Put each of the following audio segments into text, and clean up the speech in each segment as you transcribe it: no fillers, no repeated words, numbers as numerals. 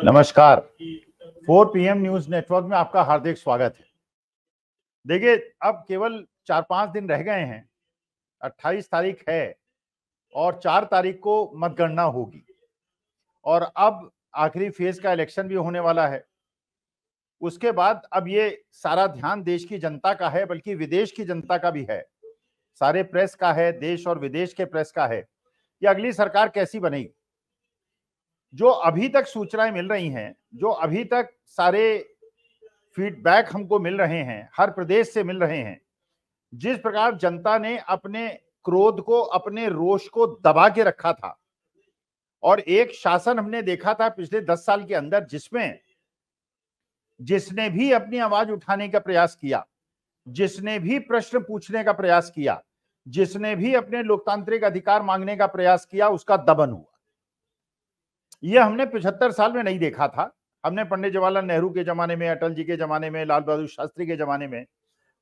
नमस्कार। 4 PM news network में आपका हार्दिक स्वागत है। देखिए, अब केवल 4-5 दिन रह गए हैं। 28 तारीख है और 4 तारीख को मतगणना होगी और अब आखिरी फेज का इलेक्शन भी होने वाला है। उसके बाद अब ये सारा ध्यान देश की जनता का है, बल्कि विदेश की जनता का भी है, सारे प्रेस का है, देश और विदेश के प्रेस का है कि अगली सरकार कैसी बनेगी। जो अभी तक सूचनाएं मिल रही हैं, जो अभी तक सारे फीडबैक हमको मिल रहे हैं, हर प्रदेश से मिल रहे हैं, जिस प्रकार जनता ने अपने क्रोध को, अपने रोष को दबा के रखा था और एक शासन हमने देखा था पिछले 10 साल के अंदर जिसमें जिसने भी अपनी आवाज उठाने का प्रयास किया, जिसने भी प्रश्न पूछने का प्रयास किया, जिसने भी अपने लोकतांत्रिक अधिकार मांगने का प्रयास किया, उसका दमन हुआ। यह हमने 75 साल में नहीं देखा था। हमने पंडित जवाहरलाल नेहरू के जमाने में, अटल जी के जमाने में, लाल बहादुर शास्त्री के जमाने में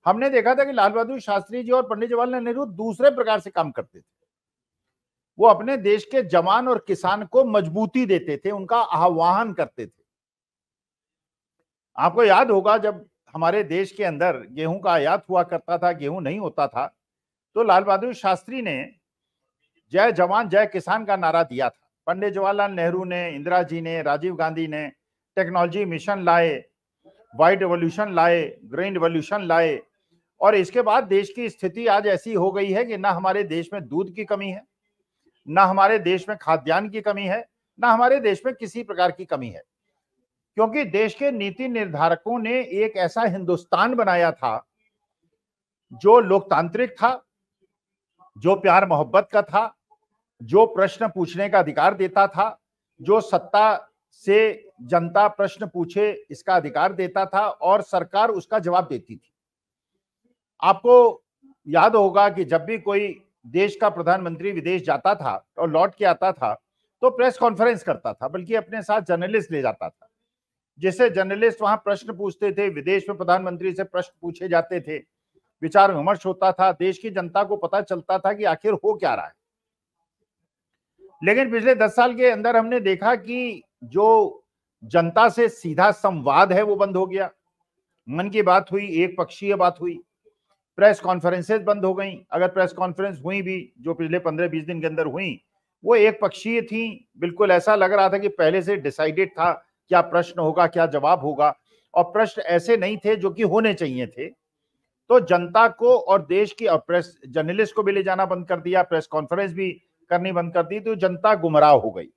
हमने देखा था कि लाल बहादुर शास्त्री जी और पंडित जवाहरलाल नेहरू दूसरे प्रकार से काम करते थे। वो अपने देश के जवान और किसान को मजबूती देते थे, उनका आह्वान करते थे। आपको याद होगा जब हमारे देश के अंदर गेहूं का आयात हुआ करता था, गेहूं नहीं होता था, तो लाल बहादुर शास्त्री ने जय जवान जय किसान का नारा दिया था। पंडित जवाहरलाल नेहरू ने, इंदिरा जी ने, राजीव गांधी ने टेक्नोलॉजी मिशन लाए, व्हाइट रिवॉल्यूशन लाए, ग्रीन रिवॉल्यूशन लाए और इसके बाद देश की स्थिति आज ऐसी हो गई है कि ना हमारे देश में दूध की कमी है, ना हमारे देश में खाद्यान्न की कमी है, ना हमारे देश में किसी प्रकार की कमी है, क्योंकि देश के नीति निर्धारकों ने एक ऐसा हिंदुस्तान बनाया था जो लोकतांत्रिक था, जो प्यार मोहब्बत का था, जो प्रश्न पूछने का अधिकार देता था, जो सत्ता से जनता प्रश्न पूछे इसका अधिकार देता था और सरकार उसका जवाब देती थी। आपको याद होगा कि जब भी कोई देश का प्रधानमंत्री विदेश जाता था और लौट के आता था तो प्रेस कॉन्फ्रेंस करता था, बल्कि अपने साथ जर्नलिस्ट ले जाता था, जिससे जर्नलिस्ट वहां प्रश्न पूछते थे। विदेश में प्रधानमंत्री से प्रश्न पूछे जाते थे, विचार विमर्श होता था, देश की जनता को पता चलता था कि आखिर हो क्या रहा है। लेकिन पिछले 10 साल के अंदर हमने देखा कि जो जनता से सीधा संवाद है वो बंद हो गया। मन की बात हुई, एक पक्षीय बात हुई, प्रेस कॉन्फ्रेंसेस बंद हो गई। अगर प्रेस कॉन्फ्रेंस हुई भी जो पिछले 15-20 दिन के अंदर हुई, वो एक पक्षीय थी। बिल्कुल ऐसा लग रहा था कि पहले से डिसाइडेड था क्या प्रश्न होगा, क्या जवाब होगा, और प्रश्न ऐसे नहीं थे जो कि होने चाहिए थे। तो जनता को और देश की और प्रेस जर्नलिस्ट को भी ले जाना बंद कर दिया, प्रेस कॉन्फ्रेंस भी करनी बंद कर दी, तो जनता गुमराह हो गई।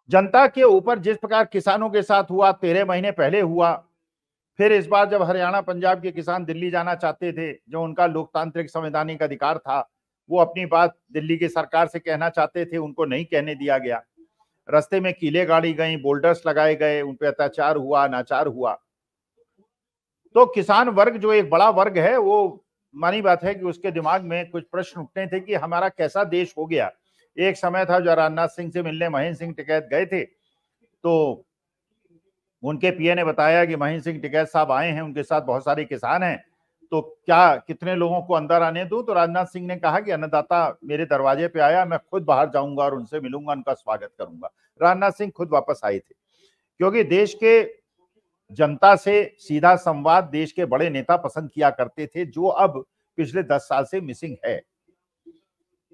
जनता के ऊपर जिस प्रकार किसानों के साथ हुआ, 13 महीने पहले हुआ, फिर इस बार जब हरियाणा पंजाब के किसान दिल्ली जाना चाहते थे, जो उनका लोकतांत्रिक संवैधानिक अधिकार था, वो अपनी बात दिल्ली की सरकार से कहना चाहते थे, उनको नहीं कहने दिया गया। रास्ते में कीलें गाड़ी गई, बोल्डर्स लगाए गए, उन पे अत्याचार हुआ, अनाचार हुआ। तो किसान वर्ग जो एक बड़ा वर्ग है, वो मानी बात है कि उसके दिमाग में कुछ प्रश्न उठने थे कि हमारा कैसा देश हो गया। एक समय था जो राजनाथ सिंह से मिलने महेंद्र सिंह टिकैत गए थे, तो उनके पीए ने बताया कि महेंद्र सिंह टिकैत साहब आए हैं, उनके साथ बहुत सारे किसान हैं, तो क्या कितने लोगों को अंदर आने दूं। तो राजनाथ सिंह ने कहा कि अन्नदाता मेरे दरवाजे पे आया, मैं खुद बाहर जाऊंगा और उनसे मिलूंगा, उनका स्वागत करूंगा। राजनाथ सिंह खुद वापस आए थे, क्योंकि देश के जनता से सीधा संवाद देश के बड़े नेता पसंद किया करते थे, जो अब पिछले 10 साल से मिसिंग है।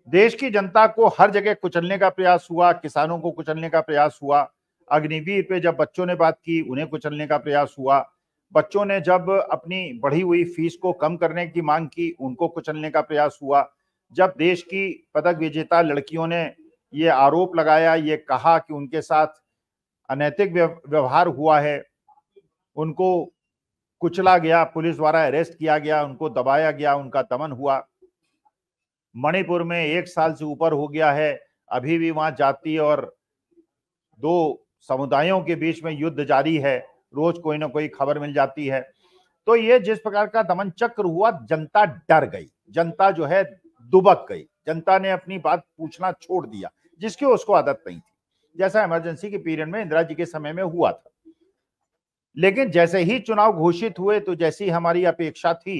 देश की जनता को हर जगह कुचलने का प्रयास हुआ, किसानों को कुचलने का प्रयास हुआ। अग्निवीर पे जब बच्चों ने बात की, उन्हें कुचलने का प्रयास हुआ। बच्चों ने जब अपनी बढ़ी हुई फीस को कम करने की मांग की, उनको कुचलने का प्रयास हुआ। जब देश की पदक विजेता लड़कियों ने ये आरोप लगाया, ये कहा कि उनके साथ अनैतिक व्यवहार हुआ है, उनको कुचला गया, पुलिस द्वारा अरेस्ट किया गया, उनको दबाया गया, उनका दमन हुआ। मणिपुर में 1 साल से ऊपर हो गया है, अभी भी वहां जाति और 2 समुदायों के बीच में युद्ध जारी है, रोज कोई ना कोई खबर मिल जाती है। तो ये जिस प्रकार का दमन चक्र हुआ, जनता डर गई, जनता जो है दुबक गई, जनता ने अपनी बात पूछना छोड़ दिया, जिसकी उसको आदत नहीं थी, जैसा इमरजेंसी के पीरियड में इंदिरा जी के समय में हुआ था। लेकिन जैसे ही चुनाव घोषित हुए, तो जैसी हमारी अपेक्षा थी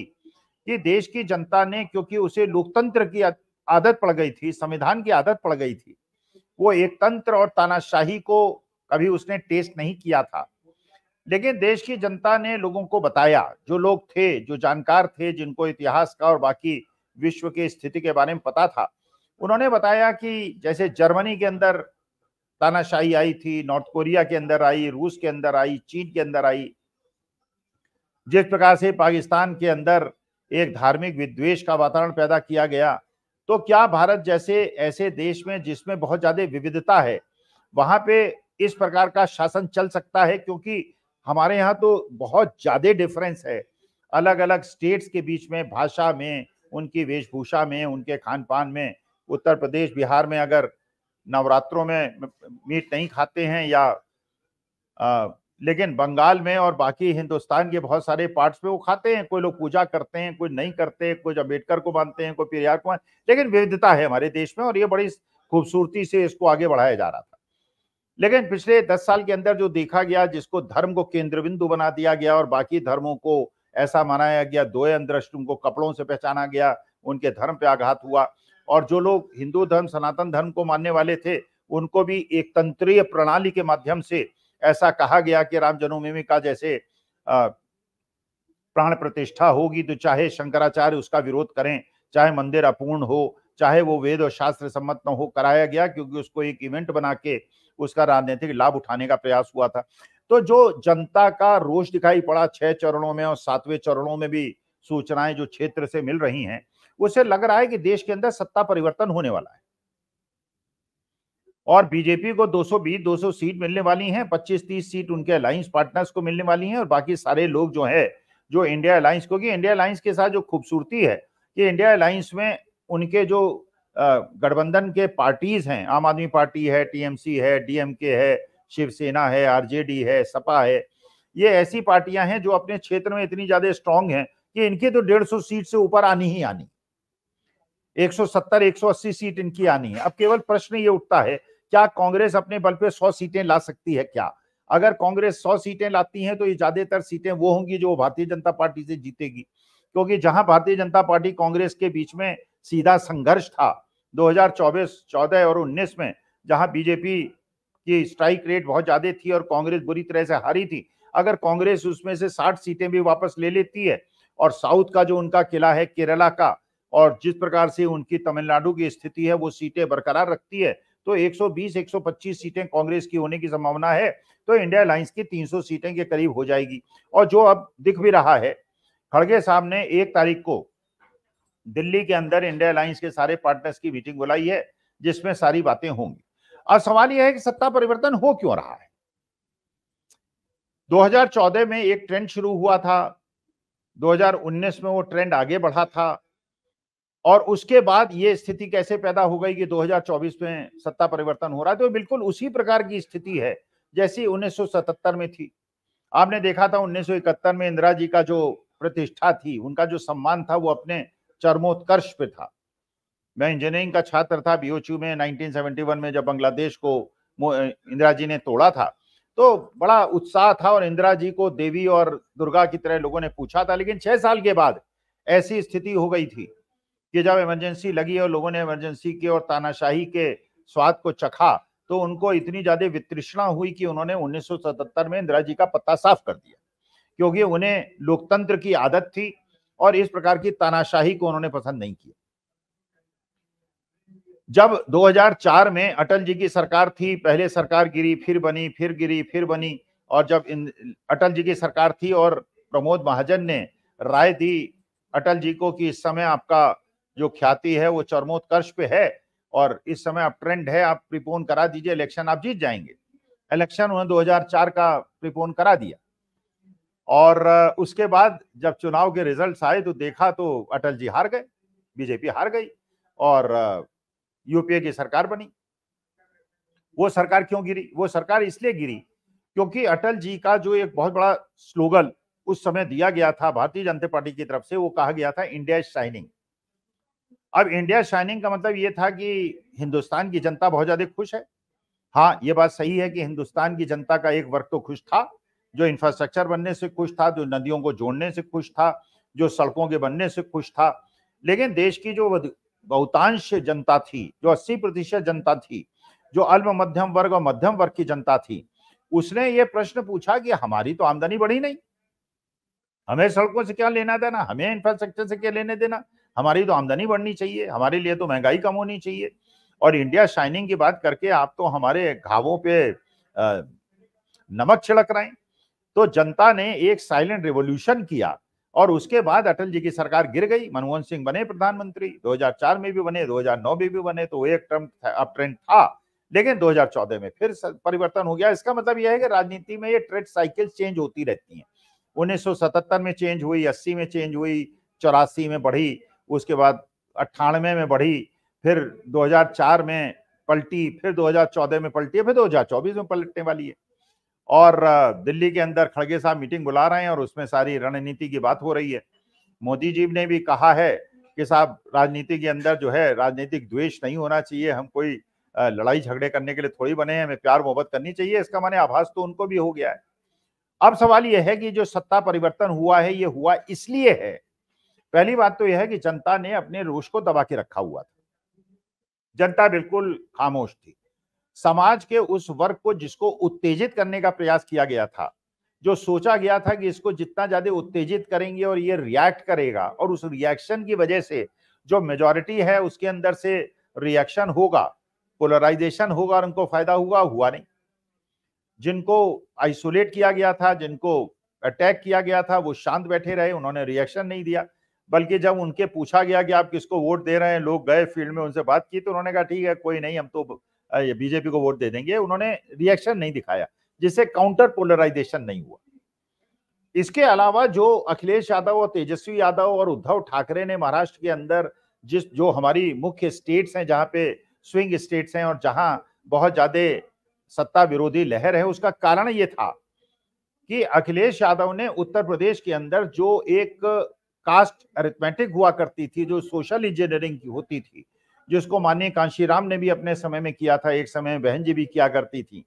कि देश की जनता ने, क्योंकि उसे लोकतंत्र की आदत पड़ गई थी, संविधान की आदत पड़ गई थी, वो एक तंत्र और तानाशाही को कभी उसने टेस्ट नहीं किया था। लेकिन देश की जनता ने लोगों को बताया, जो लोग थे, जो जानकार थे, जिनको इतिहास का और बाकी विश्व की स्थिति के बारे में पता था, उन्होंने बताया कि जैसे जर्मनी के अंदर तानाशाही आई थी, नॉर्थ कोरिया के अंदर आई, रूस के अंदर आई, चीन के अंदर आई, जिस प्रकार से पाकिस्तान के अंदर एक धार्मिक विद्वेष का वातावरण पैदा किया गया, तो क्या भारत जैसे ऐसे देश में जिसमें बहुत ज्यादा विविधता है, वहां पे इस प्रकार का शासन चल सकता है? क्योंकि हमारे यहाँ तो बहुत ज्यादा डिफरेंस है अलग अलग स्टेट्स के बीच में, भाषा में, उनकी वेशभूषा में, उनके खान पान में। उत्तर प्रदेश, बिहार में अगर नवरात्रों में मीट नहीं खाते हैं या लेकिन बंगाल में और बाकी हिंदुस्तान के बहुत सारे पार्ट्स में वो खाते हैं। कोई लोग पूजा करते हैं, कोई नहीं करते, कोई अम्बेडकर को मानते हैं, कोई पेरियार को मानते, लेकिन विविधता है हमारे देश में और ये बड़ी खूबसूरती से इसको आगे बढ़ाया जा रहा था। लेकिन पिछले 10 साल के अंदर जो देखा गया, जिसको धर्म को केंद्र बिंदु बना दिया गया और बाकी धर्मों को ऐसा मनाया गया, दोयम दृष्टि, उनको कपड़ों से पहचाना गया, उनके धर्म पे आघात हुआ। और जो लोग हिंदू धर्म, सनातन धर्म को मानने वाले थे, उनको भी एक तंत्रीय प्रणाली के माध्यम से ऐसा कहा गया कि राम जन्मभूमि का जैसे प्राण प्रतिष्ठा होगी तो चाहे शंकराचार्य उसका विरोध करें, चाहे मंदिर अपूर्ण हो, चाहे वो वेद और शास्त्र सम्मत न हो, कराया गया क्योंकि उसको एक इवेंट बना के उसका राजनीतिक लाभ उठाने का प्रयास हुआ था। तो जो जनता का रोष दिखाई पड़ा 6 चरणों में और 7वें चरणों में भी सूचनाएं जो क्षेत्र से मिल रही हैं, उसे लग रहा है कि देश के अंदर सत्ता परिवर्तन होने वाला है और बीजेपी को 220-200 सीट मिलने वाली हैं, 25-30 सीट उनके अलायंस पार्टनर्स को मिलने वाली हैं और बाकी सारे लोग जो है, जो इंडिया अलायंस, क्योंकि इंडिया अलायंस के साथ जो खूबसूरती है कि इंडिया अलायंस में उनके जो गठबंधन के पार्टीज हैं, आम आदमी पार्टी है, टीएमसी है, डीएमके है, शिवसेना है, आरजेडी है, सपा है, ये ऐसी पार्टियां हैं जो अपने क्षेत्र में इतनी ज्यादा स्ट्रांग हैं कि इनकी तो 150 सीट से ऊपर आनी ही आनी, 170-180 सीट इनकी आनी है। अब केवल प्रश्न ये उठता है, क्या कांग्रेस अपने बल पे 100 सीटें ला सकती है क्या? अगर कांग्रेस 100 सीटें लाती है तो ये ज्यादातर सीटें वो होंगी जो भारतीय जनता पार्टी से जीतेगी, क्योंकि जहां भारतीय जनता पार्टी कांग्रेस के बीच में सीधा संघर्ष था 2024, 14 और 19 में, जहां बीजेपी की स्ट्राइक रेट बहुत ज्यादा थी और कांग्रेस बुरी तरह से हारी थी। अगर कांग्रेस उसमें से 60 सीटें भी वापस ले लेती है और साउथ का जो उनका किला है केरला का, और जिस प्रकार से उनकी तमिलनाडु की स्थिति है वो सीटें बरकरार रखती है, तो 120-125 सीटें कांग्रेस की होने की संभावना है। तो इंडिया अलायंस की 300 सीटें के करीब हो जाएगी। और जो अब दिख भी रहा है, खड़गे साहब ने 1 तारीख को दिल्ली के अंदर इंडिया अलायंस के सारे पार्टनर्स की मीटिंग बुलाई है, जिसमें सारी बातें होंगी। अब सवाल यह है कि सत्ता परिवर्तन हो क्यों रहा है? 2014 में एक ट्रेंड शुरू हुआ था, 2019 में वो ट्रेंड आगे बढ़ा था और उसके बाद ये स्थिति कैसे पैदा हो गई कि 2024 में सत्ता परिवर्तन हो रहा है? तो बिल्कुल उसी प्रकार की स्थिति है जैसी 1977 में थी। आपने देखा था 1971 में इंदिरा जी का जो प्रतिष्ठा थी, उनका जो सम्मान था, वो अपने चरमोत्कर्ष पे था। मैं इंजीनियरिंग का छात्र था बीओचयू में 1971 में, जब बांग्लादेश को इंदिरा जी ने तोड़ा था, तो बड़ा उत्साह था और इंदिरा जी को देवी और दुर्गा की तरह लोगों ने पूछा था। लेकिन 6 साल के बाद ऐसी स्थिति हो गई थी कि जब इमरजेंसी लगी और लोगों ने इमरजेंसी के और तानाशाही के स्वाद को चखा, तो उनको इतनी ज्यादा वितृष्णा हुई कि उन्होंने 1977 में इंदिरा जी का पत्ता साफ कर दिया, क्योंकि उन्हें लोकतंत्र की आदत थी और इस प्रकार की तानाशाही को उन्होंने पसंद नहीं किया। जब 2004 में अटल जी की सरकार थी, पहले सरकार गिरी, फिर बनी, फिर गिरी, फिर बनी, और जब अटल जी की सरकार थी और प्रमोद महाजन ने राय दी अटल जी को कि इस समय आपका जो ख्याति है वो चरमोत्कर्ष पे है और इस समय आप ट्रेंड है, आप प्रीपोन करा दीजिए, इलेक्शन आप जीत जाएंगे। इलेक्शन उन्होंने 2004 का प्रीपोन करा दिया और उसके बाद जब चुनाव के रिजल्ट्स आए तो देखा तो अटल जी हार गए, बीजेपी हार गई और यूपीए की सरकार बनी। वो सरकार क्यों गिरी? वो सरकार इसलिए गिरी क्योंकि अटल जी का जो एक बहुत बड़ा स्लोगन उस समय दिया गया था भारतीय जनता पार्टी की तरफ से, वो कहा गया था इंडिया इज शाइनिंग। अब इंडिया शाइनिंग का मतलब ये था कि हिंदुस्तान की जनता बहुत ज्यादा खुश है। हाँ, ये बात सही है कि हिंदुस्तान की जनता का एक वर्ग तो खुश था, जो इंफ्रास्ट्रक्चर बनने से खुश था, जो नदियों को जोड़ने से खुश था, जो सड़कों के बनने से खुश था। लेकिन देश की जो बहुतांश जनता थी, जो 80% जनता थी, जो अल्प मध्यम वर्ग और मध्यम वर्ग की जनता थी, उसने ये प्रश्न पूछा कि हमारी तो आमदनी बढ़ी नहीं, हमें सड़कों से क्या लेना देना, हमें इंफ्रास्ट्रक्चर से क्या लेने देना, हमारी तो आमदनी बढ़नी चाहिए, हमारे लिए तो महंगाई कम होनी चाहिए। और इंडिया शाइनिंग की बात करके आप तो हमारे घावों पे नमक छिड़क रहे हैं। तो जनता ने एक साइलेंट रिवॉल्यूशन किया और उसके बाद अटल जी की सरकार गिर गई। मनमोहन सिंह बने प्रधानमंत्री, 2004 में भी बने, 2009 में भी बने, तो एक टर्म अप ट्रेंड था, लेकिन 2014 में फिर परिवर्तन हो गया। इसका मतलब यह है कि राजनीति में ये ट्रेड साइकिल चेंज होती रहती हैं। 1977 में चेंज हुई, 80 में चेंज हुई, 84 में बढ़ी, उसके बाद 98 में बढ़ी, फिर 2004 में पलटी, फिर 2014 में पलटी, फिर 2024 में पलटने वाली है। और दिल्ली के अंदर खड़गे साहब मीटिंग बुला रहे हैं और उसमें सारी रणनीति की बात हो रही है। मोदी जी ने भी कहा है कि साहब राजनीति के अंदर जो है राजनीतिक द्वेष नहीं होना चाहिए, हम कोई लड़ाई झगड़े करने के लिए थोड़ी बने हैं, हमें प्यार मोहब्बत करनी चाहिए। इसका माने आभास तो उनको भी हो गया है। अब सवाल यह है कि जो सत्ता परिवर्तन हुआ है ये हुआ इसलिए है, पहली बात तो यह है कि जनता ने अपने रोष को दबा के रखा हुआ था, जनता बिल्कुल खामोश थी। समाज के उस वर्ग को जिसको उत्तेजित करने का प्रयास किया गया था, जो सोचा गया था कि इसको जितना ज्यादा उत्तेजित करेंगे और ये रिएक्ट करेगा और उस रिएक्शन की वजह से जो मेजॉरिटी है उसके अंदर से रिएक्शन होगा, पोलराइजेशन होगा और उनको फायदा होगा, हुआ नहीं। जिनको आइसोलेट किया गया था, जिनको अटैक किया गया था, वो शांत बैठे रहे, उन्होंने रिएक्शन नहीं दिया। बल्कि जब उनके पूछा गया कि आप किसको वोट दे रहे हैं, लोग गए फील्ड में, उनसे बात की तो उन्होंने कहा ठीक है कोई नहीं, हम तो बीजेपी को वोट दे देंगे। उन्होंने रिएक्शन नहीं दिखाया, जिससे काउंटर पोलराइजेशन नहीं हुआ। इसके अलावा जो अखिलेश यादव और तेजस्वी यादव और उद्धव ठाकरे ने महाराष्ट्र के अंदर जो हमारी मुख्य स्टेट्स हैं, जहां पे स्विंग स्टेट्स हैं और जहां बहुत ज्यादा सत्ता विरोधी लहर है, उसका कारण ये था कि अखिलेश यादव ने उत्तर प्रदेश के अंदर जो एक कास्ट अरिथमेटिक हुआ करती थी, जो सोशल इंजीनियरिंग की होती थी, जिसको माननीय कांशीराम ने भी अपने समय में किया था, एक समय बहन जी भी किया करती थी,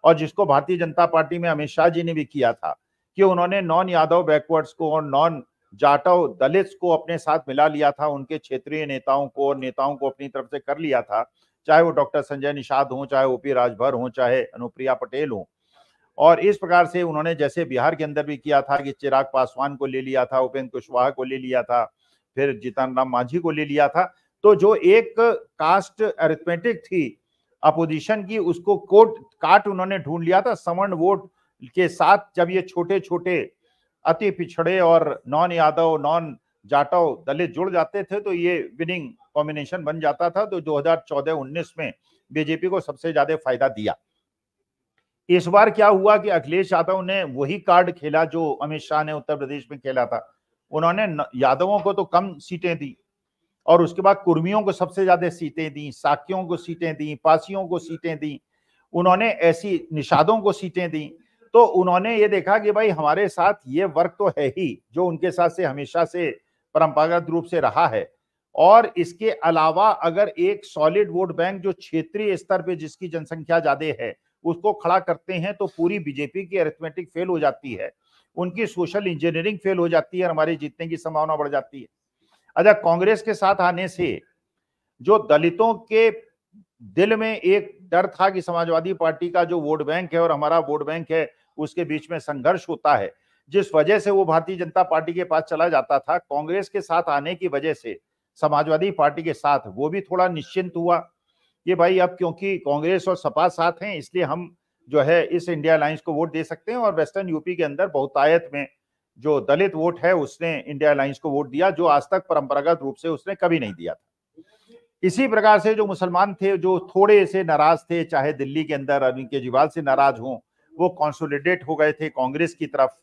और जिसको भारतीय जनता पार्टी में अमित शाह जी ने भी किया था, कि उन्होंने नॉन यादव बैकवर्ड्स को और नॉन जाटव दलित्स को अपने साथ मिला लिया था, उनके क्षेत्रीय नेताओं को और नेताओं को अपनी तरफ से कर लिया था, चाहे वो डॉक्टर संजय निषाद हो, चाहे ओपी राजभर हो, चाहे अनुप्रिया पटेल हो। और इस प्रकार से उन्होंने जैसे बिहार के अंदर भी किया था कि चिराग पासवान को ले लिया था, उपेंद्र कुशवाहा को ले लिया था, फिर जीतन राम मांझी को ले लिया था। तो जो एक कास्ट अरिथमेटिक थी अपोजिशन की, उसको काट उन्होंने ढूंढ लिया था। सवर्ण वोट के साथ जब ये छोटे छोटे अति पिछड़े और नॉन यादव, नॉन जाटव दलित जुड़ जाते थे तो ये विनिंग कॉम्बिनेशन बन जाता था। तो 2014-19 में बीजेपी को सबसे ज्यादा फायदा दिया। इस बार क्या हुआ कि अखिलेश यादव ने वही कार्ड खेला जो अमित शाह ने उत्तर प्रदेश में खेला था। उन्होंने यादवों को तो कम सीटें दी और उसके बाद कुर्मियों को सबसे ज्यादा सीटें दी, साकियों को सीटें दी, पासियों को सीटें दी, उन्होंने ऐसी निषादों को सीटें दी। तो उन्होंने ये देखा कि भाई हमारे साथ ये वर्ग तो है ही जो उनके साथ से हमेशा से परंपरागत रूप से रहा है, और इसके अलावा अगर एक सॉलिड वोट बैंक जो क्षेत्रीय स्तर पे जिसकी जनसंख्या ज्यादा है उसको खड़ा करते हैं तो पूरी बीजेपी की अरिथमेटिक फेल हो जाती है, उनकी सोशल इंजीनियरिंग फेल हो जाती है और हमारी जीतने की संभावना बढ़ जाती है। अच्छा, कांग्रेस के साथ आने से जो दलितों के दिल में एक डर था कि समाजवादी पार्टी का जो वोट बैंक है और हमारा वोट बैंक है उसके बीच में संघर्ष होता है, जिस वजह से वो भारतीय जनता पार्टी के पास चला जाता था, कांग्रेस के साथ आने की वजह से समाजवादी पार्टी के साथ वो भी थोड़ा निश्चिंत हुआ कि भाई अब क्योंकि कांग्रेस और सपा साथ हैं इसलिए हम जो है इस इंडिया अलायंस को वोट दे सकते हैं। और वेस्टर्न यूपी के अंदर बहुतायत में जो दलित वोट है उसने इंडिया अलायंस को वोट दिया, जो आज तक परंपरागत रूप से उसने कभी नहीं दिया था। इसी प्रकार से जो मुसलमान थे जो थोड़े से नाराज थे, चाहे दिल्ली के अंदर अरविंद केजरीवाल से नाराज हों, वो कंसोलिडेट हो गए थे कांग्रेस की तरफ।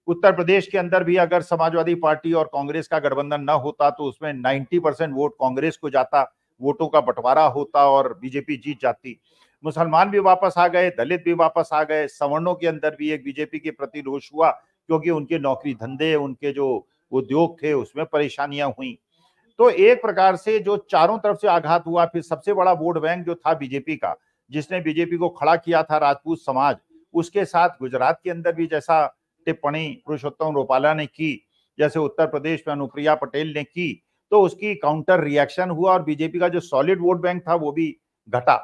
उत्तर प्रदेश के अंदर भी अगर समाजवादी पार्टी और कांग्रेस का गठबंधन न होता तो उसमें 90% वोट कांग्रेस को जाता, वोटों का बंटवारा होता और बीजेपी जीत जाती। मुसलमान भी वापस आ गए, दलित भी वापस आ गए, सवर्णों के अंदर भी एक बीजेपी के प्रति रोष हुआ क्योंकि उनके नौकरी धंधे, उनके जो उद्योग थे उसमें परेशानियां हुई। तो एक प्रकार से जो चारों तरफ से आघात हुआ। फिर सबसे बड़ा वोट बैंक जो था बीजेपी का, जिसने बीजेपी को खड़ा किया था राजपूत समाज, उसके साथ गुजरात के अंदर भी जैसा टिप्पणी पुरुषोत्तम रूपाला ने की, जैसे उत्तर प्रदेश में अनुप्रिया पटेल ने की, तो उसकी काउंटर रिएक्शन हुआ और बीजेपी का जो सॉलिड वोट बैंक था वो भी घटा।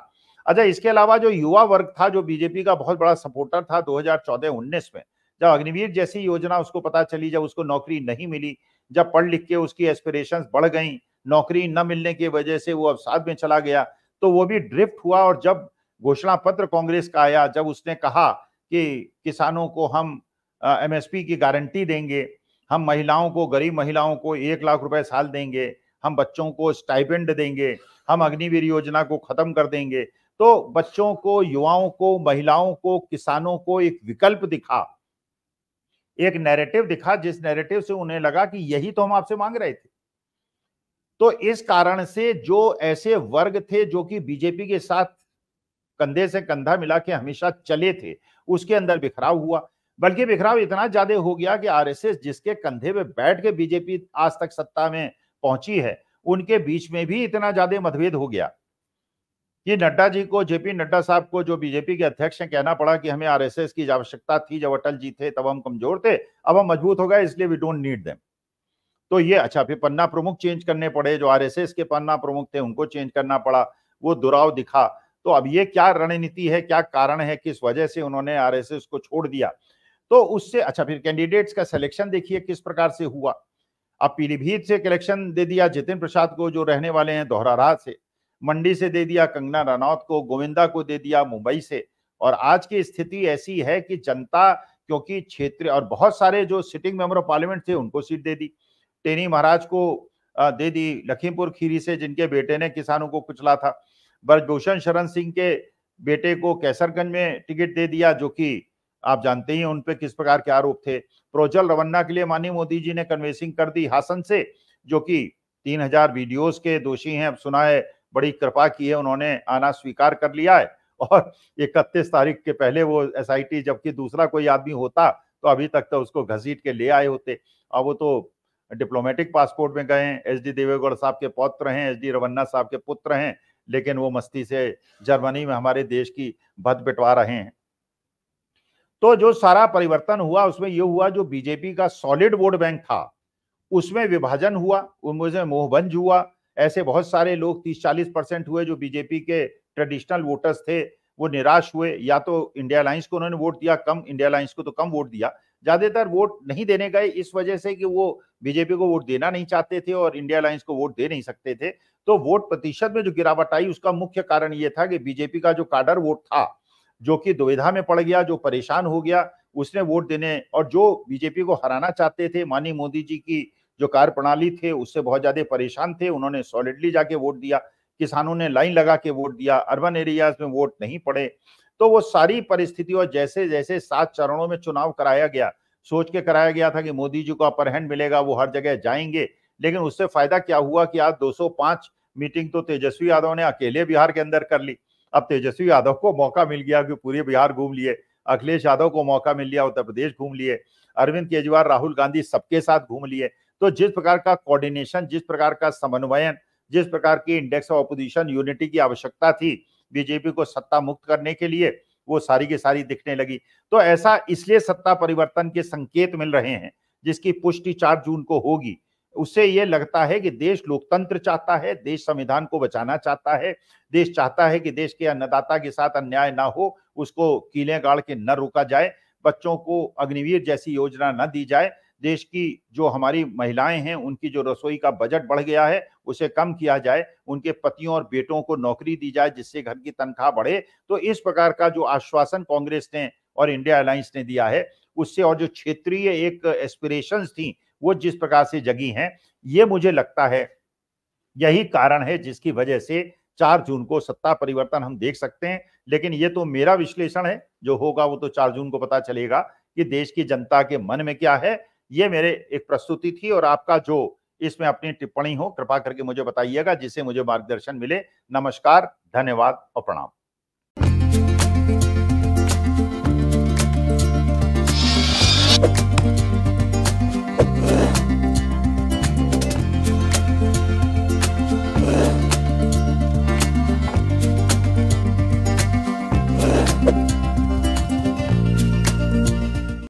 अच्छा, इसके अलावा जो युवा वर्ग था, जो बीजेपी का बहुत बड़ा सपोर्टर था 2014-19 में, जब अग्निवीर जैसी योजना उसको पता चली, जब उसको नौकरी नहीं मिली, जब पढ़ लिख के उसकी एस्पिरेशंस बढ़ गई, नौकरी न मिलने की वजह से वो अवसाद में चला गया, तो वो भी ड्रिफ्ट हुआ। और जब घोषणा पत्र कांग्रेस का आया, जब उसने कहा कि किसानों को हम एमएसपी की गारंटी देंगे, हम महिलाओं को, गरीब महिलाओं को 1 लाख रुपए साल देंगे, हम बच्चों को स्टाइपेंड देंगे, हम अग्निवीर योजना को खत्म कर देंगे, तो बच्चों को, युवाओं को, महिलाओं को, किसानों को एक विकल्प दिखा, एक नैरेटिव दिखा, जिस नैरेटिव से उन्हें लगा कि यही तो हम आपसे मांग रहे थे। तो इस कारण से जो ऐसे वर्ग थे जो कि बीजेपी के साथ कंधे से कंधा मिला के हमेशा चले थे, उसके अंदर बिखराव हुआ। बल्कि बिखराव इतना ज्यादा हो गया कि आरएसएस जिसके कंधे पे बैठ के बीजेपी आज तक सत्ता में पहुंची है, उनके बीच में भी इतना ज्यादा मतभेद हो गया कि नड्डा जी को, जेपी नड्डा साहब को, जो बीजेपी के अध्यक्ष हैं, कहना पड़ा कि हमें आरएसएस की आवश्यकता थी जब अटल जी थे, तब हम कमजोर थे, अब हम मजबूत हो गए, इसलिए वी डोंट नीड देम। तो ये अच्छा, फिर पन्ना प्रमुख चेंज करने पड़े, जो आरएसएस के पन्ना प्रमुख थे उनको चेंज करना पड़ा, वो दुराव दिखा। तो अब ये क्या रणनीति है, क्या कारण है, किस वजह से उन्होंने आरएसएस को छोड़ दिया? तो उससे अच्छा, फिर कैंडिडेट्स का सिलेक्शन देखिए किस प्रकार से हुआ। अब पीलीभीत से इलेक्शन दे दिया जितिन प्रसाद को, जो रहने वाले हैं धौरारा से, मंडी से दे दिया कंगना रनौत को, गोविंदा को दे दिया मुंबई से। और आज की स्थिति ऐसी है कि जनता, क्योंकि क्षेत्र और बहुत सारे जो सिटिंग मेंबर ऑफ पार्लियामेंट थे उनको सीट दे दी, टेनी महाराज को दे दी लखीमपुर खीरी से, जिनके बेटे ने किसानों को कुचला था, ब्रजभूषण शरण सिंह के बेटे को कैसरगंज में टिकट दे दिया, जो कि आप जानते ही उन पे किस प्रकार के आरोप थे। प्रोज्वल रवन्ना के लिए माननीय मोदी जी ने कन्वेंसिंग कर दी हासन से, जो कि 3000 वीडियोस के दोषी हैं। अब सुना है बड़ी कृपा की है, उन्होंने आना स्वीकार कर लिया है, और 31 तारीख के पहले वो एसआईटी, जबकि दूसरा कोई आदमी होता तो अभी तक तो उसको घसीट के ले आए होते। अब वो तो डिप्लोमेटिक पासपोर्ट में गए हैं, एचडी देवेगौड़ा साहब के पौत्र हैं, एचडी रवन्ना साहब के पुत्र हैं, लेकिन वो मस्ती से जर्मनी में हमारे देश की भद पिटवा रहे हैं। तो जो सारा परिवर्तन हुआ उसमें ये हुआ, जो बीजेपी का सॉलिड वोट बैंक था उसमें विभाजन हुआ, उनमें मोहभंज हुआ। ऐसे बहुत सारे लोग 30-40% हुए जो बीजेपी के ट्रेडिशनल वोटर्स थे, वो निराश हुए। या तो इंडिया अलायंस को उन्होंने वोट दिया कम, इंडिया अलायंस को तो कम वोट दिया, ज्यादातर वोट नहीं देने गए इस वजह से कि वो बीजेपी को वोट देना नहीं चाहते थे और इंडिया अलायंस को वोट दे नहीं सकते थे। तो वोट प्रतिशत में जो गिरावट आई उसका मुख्य कारण ये था कि बीजेपी का जो काडर वोट था, जो कि दुविधा में पड़ गया, जो परेशान हो गया, उसने वोट देने, और जो बीजेपी को हराना चाहते थे, माननीय मोदी जी की जो कार्यप्रणाली थे उससे बहुत ज्यादा परेशान थे, उन्होंने सॉलिडली जाके वोट दिया। किसानों ने लाइन लगा के वोट दिया, अर्बन एरियाज में वोट नहीं पड़े। तो वो सारी परिस्थिति, और जैसे जैसे 7 चरणों में चुनाव कराया गया, सोच के कराया गया था कि मोदी जी को अपर हैंड मिलेगा, वो हर जगह जाएंगे, लेकिन उससे फायदा क्या हुआ कि आज 205 मीटिंग तो तेजस्वी यादव ने अकेले बिहार के अंदर कर ली। अब तेजस्वी यादव को मौका मिल गया कि पूरे बिहार घूम लिए, अखिलेश यादव को मौका मिल लिया उत्तर प्रदेश घूम लिए, अरविंद केजरीवाल, राहुल गांधी सबके साथ घूम लिए। तो जिस प्रकार का कोऑर्डिनेशन, जिस प्रकार का समन्वयन, जिस प्रकार की इंडेक्स ऑफ अपोजिशन यूनिटी की आवश्यकता थी बीजेपी को सत्ता मुक्त करने के लिए, वो सारी की सारी दिखने लगी। तो ऐसा इसलिए सत्ता परिवर्तन के संकेत मिल रहे हैं, जिसकी पुष्टि 4 जून को होगी। उससे ये लगता है कि देश लोकतंत्र चाहता है, देश संविधान को बचाना चाहता है, देश चाहता है कि देश के अन्नदाता के साथ अन्याय ना हो, उसको कीलें गाड़ के न रोका जाए, बच्चों को अग्निवीर जैसी योजना न दी जाए, देश की जो हमारी महिलाएं हैं उनकी जो रसोई का बजट बढ़ गया है उसे कम किया जाए, उनके पतियों और बेटों को नौकरी दी जाए जिससे घर की तनख्वाह बढ़े। तो इस प्रकार का जो आश्वासन कांग्रेस ने और इंडिया अलायंस ने दिया है उससे, और जो क्षेत्रीय एक एस्पिरेशंस थी वो जिस प्रकार से जगी हैं, ये मुझे लगता है यही कारण है जिसकी वजह से 4 जून को सत्ता परिवर्तन हम देख सकते हैं। लेकिन ये तो मेरा विश्लेषण है, जो होगा वो तो 4 जून को पता चलेगा कि देश की जनता के मन में क्या है। ये मेरे एक प्रस्तुति थी, और आपका जो इसमें अपनी टिप्पणी हो कृपा करके मुझे बताइएगा, जिससे मुझे मार्गदर्शन मिले। नमस्कार, धन्यवाद और प्रणाम।